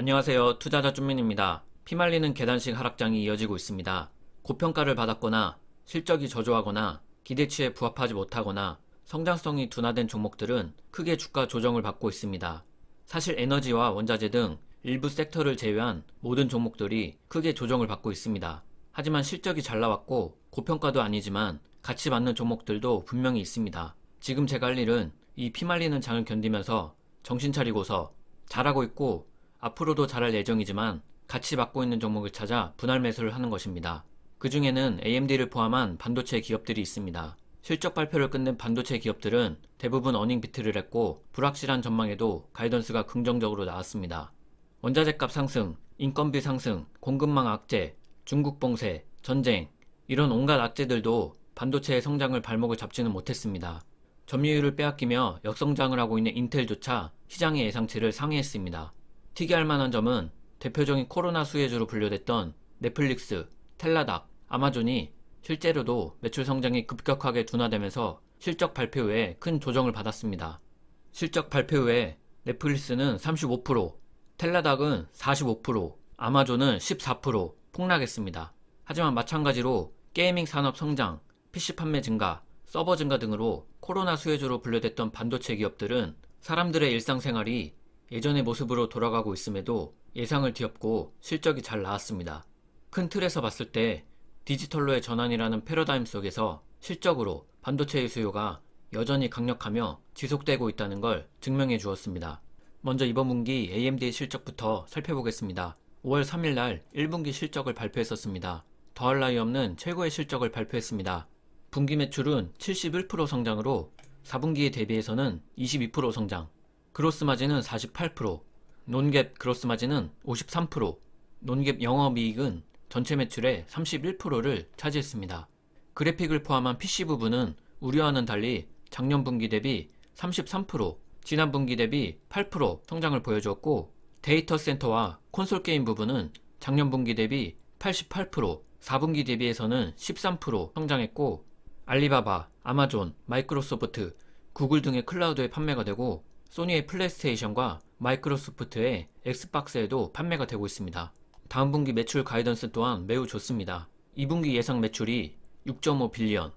안녕하세요. 투자자 준민입니다. 피말리는 계단식 하락장이 이어지고 있습니다. 고평가를 받았거나 실적이 저조하거나 기대치에 부합하지 못하거나 성장성이 둔화된 종목들은 크게 주가 조정을 받고 있습니다. 사실 에너지와 원자재 등 일부 섹터를 제외한 모든 종목들이 크게 조정을 받고 있습니다. 하지만 실적이 잘 나왔고 고평가도 아니지만 같이 맞는 종목들도 분명히 있습니다. 지금 제가 할 일은 이 피말리는 장을 견디면서 정신 차리고서 잘하고 있고 앞으로도 잘할 예정이지만 같이 맞고 있는 종목을 찾아 분할 매수를 하는 것입니다. 그 중에는 AMD를 포함한 반도체 기업들이 있습니다. 실적 발표를 끝낸 반도체 기업들은 대부분 어닝 비트를 했고 불확실한 전망에도 가이던스가 긍정적으로 나왔습니다. 원자재값 상승, 인건비 상승, 공급망 악재, 중국 봉쇄, 전쟁 이런 온갖 악재들도 반도체의 성장을 발목을 잡지는 못했습니다. 점유율을 빼앗기며 역성장을 하고 있는 인텔조차 시장의 예상치를 상회했습니다. 특이할 만한 점은 대표적인 코로나 수혜주로 분류됐던 넷플릭스, 텔라닥, 아마존이 실제로도 매출 성장이 급격하게 둔화되면서 실적 발표 후에 큰 조정을 받았습니다. 실적 발표 후에 넷플릭스는 35%, 텔라닥은 45%, 아마존은 14% 폭락했습니다. 하지만 마찬가지로 게이밍 산업 성장, PC 판매 증가, 서버 증가 등으로 코로나 수혜주로 분류됐던 반도체 기업들은 사람들의 일상생활이 예전의 모습으로 돌아가고 있음에도 예상을 뒤엎고 실적이 잘 나왔습니다. 큰 틀에서 봤을 때 디지털로의 전환이라는 패러다임 속에서 실적으로 반도체의 수요가 여전히 강력하며 지속되고 있다는 걸 증명해 주었습니다. 먼저 이번 분기 AMD의 실적부터 살펴보겠습니다. 5월 3일 날 1분기 실적을 발표했었습니다. 더할 나위 없는 최고의 실적을 발표했습니다. 분기 매출은 71% 성장으로 4분기에 대비해서는 22% 성장, 그로스 마진은 48%, 논갭 그로스 마진은 53%, 논갭 영업이익은 전체 매출의 31%를 차지했습니다. 그래픽을 포함한 PC 부분은 우려와는 달리 작년 분기 대비 33%, 지난 분기 대비 8% 성장을 보여주었고, 데이터 센터와 콘솔 게임 부분은 작년 분기 대비 88%, 4분기 대비해서는 13% 성장했고, 알리바바, 아마존, 마이크로소프트, 구글 등의 클라우드에 판매가 되고 소니의 플레이스테이션과 마이크로소프트의 엑스박스에도 판매가 되고 있습니다. 다음 분기 매출 가이던스 또한 매우 좋습니다. 2분기 예상 매출이 6.5 빌리언,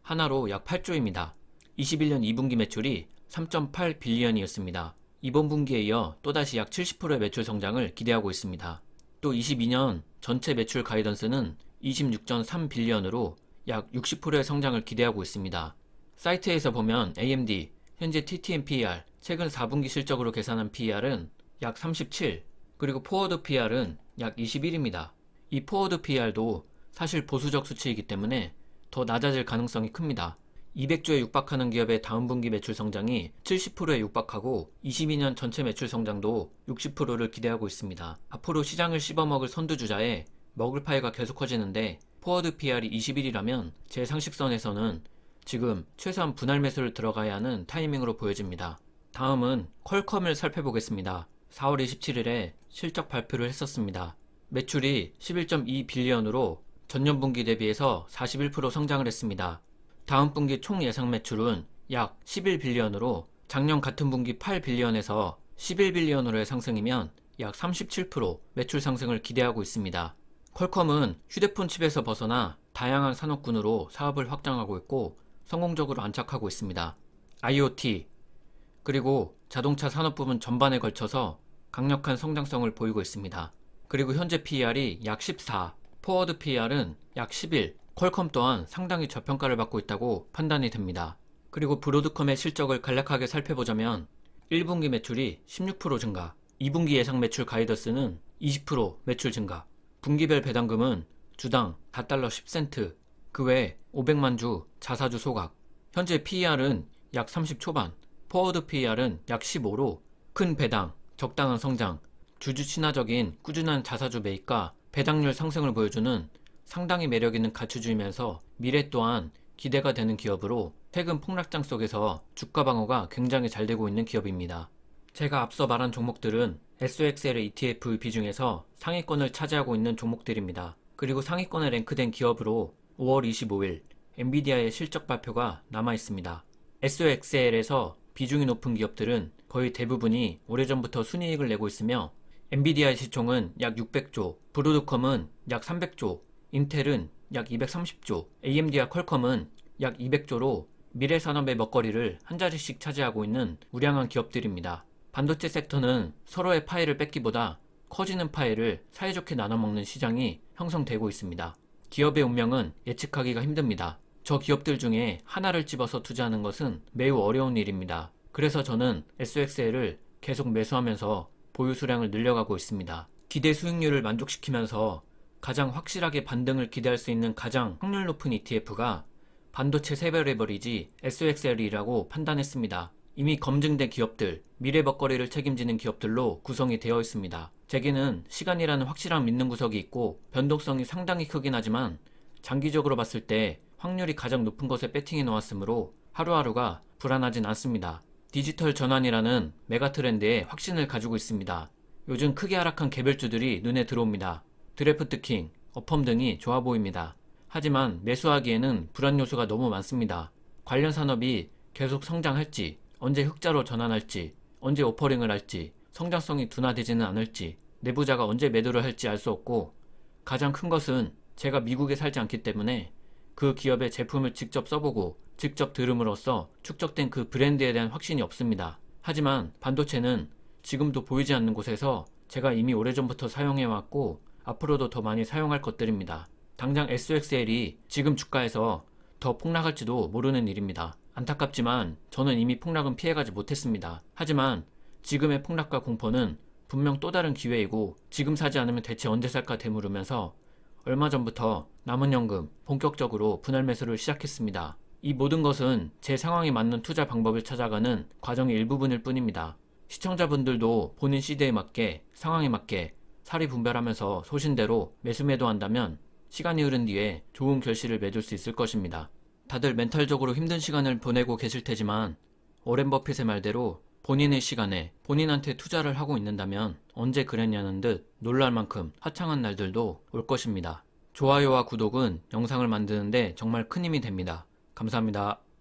하나로 약 8조입니다. 21년 2분기 매출이 3.8 빌리언이었습니다. 이번 분기에 이어 또다시 약 70%의 매출 성장을 기대하고 있습니다. 또 22년 전체 매출 가이던스는 26.3 빌리언으로 약 60%의 성장을 기대하고 있습니다. 사이트에서 보면 AMD, 현재 TTM PER, 최근 4분기 실적으로 계산한 PER은 약 37, 그리고 포워드 PER은 약 21입니다. 이 포워드 PER도 사실 보수적 수치이기 때문에 더 낮아질 가능성이 큽니다. 200조에 육박하는 기업의 다음 분기 매출 성장이 70%에 육박하고 22년 전체 매출 성장도 60%를 기대하고 있습니다. 앞으로 시장을 씹어먹을 선두주자에 먹을 파이가 계속 커지는데 포워드 PR이 21이라면 제 상식선에서는 지금 최소한 분할 매수를 들어가야 하는 타이밍으로 보여집니다. 다음은 퀄컴을 살펴보겠습니다. 4월 27일에 실적 발표를 했었습니다. 매출이 11.2 빌리언으로 전년 분기 대비해서 41% 성장을 했습니다. 다음 분기 총 예상 매출은 약 11 빌리언으로 작년 같은 분기 8 빌리언에서 11 빌리언으로의 상승이면 약 37% 매출 상승을 기대하고 있습니다. 퀄컴은 휴대폰 칩에서 벗어나 다양한 산업군으로 사업을 확장하고 있고 성공적으로 안착하고 있습니다. IoT, 그리고 자동차 산업 부분 전반에 걸쳐서 강력한 성장성을 보이고 있습니다. 그리고 현재 PER이 약 14, 포워드 PER은 약 11, 퀄컴 또한 상당히 저평가를 받고 있다고 판단이 됩니다. 그리고 브로드컴의 실적을 간략하게 살펴보자면 1분기 매출이 16% 증가, 2분기 예상 매출 가이던스는 20% 매출 증가, 분기별 배당금은 주당 4달러 10센트, 그 외 500만 주 자사주 소각, 현재 PER은 약 30 초반, 포워드 PER은 약 15로 큰 배당, 적당한 성장, 주주 친화적인 꾸준한 자사주 매입과 배당률 상승을 보여주는 상당히 매력있는 가치주이면서 미래 또한 기대가 되는 기업으로 최근 폭락장 속에서 주가 방어가 굉장히 잘 되고 있는 기업입니다. 제가 앞서 말한 종목들은 SOXL ETF 비중에서 상위권을 차지하고 있는 종목들입니다. 그리고 상위권에 랭크된 기업으로 5월 25일 엔비디아의 실적 발표가 남아 있습니다. SOXL에서 비중이 높은 기업들은 거의 대부분이 오래전부터 순이익을 내고 있으며 엔비디아의 시총은 약 600조, 브로드컴은 약 300조, 인텔은 약 230조, AMD와 퀄컴은 약 200조로 미래 산업의 먹거리를 한 자리씩 차지하고 있는 우량한 기업들입니다. 반도체 섹터는 서로의 파일을 뺏기보다 커지는 파일을 사이좋게 나눠먹는 시장이 형성되고 있습니다. 기업의 운명은 예측하기가 힘듭니다. 저 기업들 중에 하나를 집어서 투자하는 것은 매우 어려운 일입니다. 그래서 저는 SXL을 계속 매수하면서 보유 수량을 늘려가고 있습니다. 기대 수익률을 만족시키면서 가장 확실하게 반등을 기대할 수 있는 가장 확률 높은 ETF가 반도체 세배 레버리지 SXL이라고 판단했습니다. 이미 검증된 기업들, 미래 먹거리를 책임지는 기업들로 구성이 되어 있습니다. 제게는 시간이라는 확실한 믿는 구석이 있고 변동성이 상당히 크긴 하지만 장기적으로 봤을 때 확률이 가장 높은 것에 배팅해 놓았으므로 하루하루가 불안하진 않습니다. 디지털 전환이라는 메가 트렌드에 확신을 가지고 있습니다. 요즘 크게 하락한 개별주들이 눈에 들어옵니다. 드래프트킹, 어펌 등이 좋아 보입니다. 하지만 매수하기에는 불안 요소가 너무 많습니다. 관련 산업이 계속 성장할지, 언제 흑자로 전환할지, 언제 오퍼링을 할지, 성장성이 둔화되지는 않을지, 내부자가 언제 매도를 할지 알 수 없고, 가장 큰 것은 제가 미국에 살지 않기 때문에 그 기업의 제품을 직접 써보고 직접 들음으로써 축적된 그 브랜드에 대한 확신이 없습니다. 하지만 반도체는 지금도 보이지 않는 곳에서 제가 이미 오래전부터 사용해왔고 앞으로도 더 많이 사용할 것들입니다. 당장 SXL이 지금 주가에서 더 폭락할지도 모르는 일입니다. 안타깝지만 저는 이미 폭락은 피해가지 못했습니다. 하지만 지금의 폭락과 공포는 분명 또 다른 기회이고 지금 사지 않으면 대체 언제 살까 되물으면서 얼마 전부터 남은 연금 본격적으로 분할 매수를 시작했습니다. 이 모든 것은 제 상황에 맞는 투자 방법을 찾아가는 과정의 일부분일 뿐입니다. 시청자분들도 본인 시대에 맞게 상황에 맞게 사리 분별하면서 소신대로 매수 매도한다면 시간이 흐른 뒤에 좋은 결실을 맺을 수 있을 것입니다. 다들 멘탈적으로 힘든 시간을 보내고 계실 테지만 워렌 버핏의 말대로 본인의 시간에 본인한테 투자를 하고 있는다면 언제 그랬냐는 듯 놀랄 만큼 화창한 날들도 올 것입니다. 좋아요와 구독은 영상을 만드는데 정말 큰 힘이 됩니다. 감사합니다.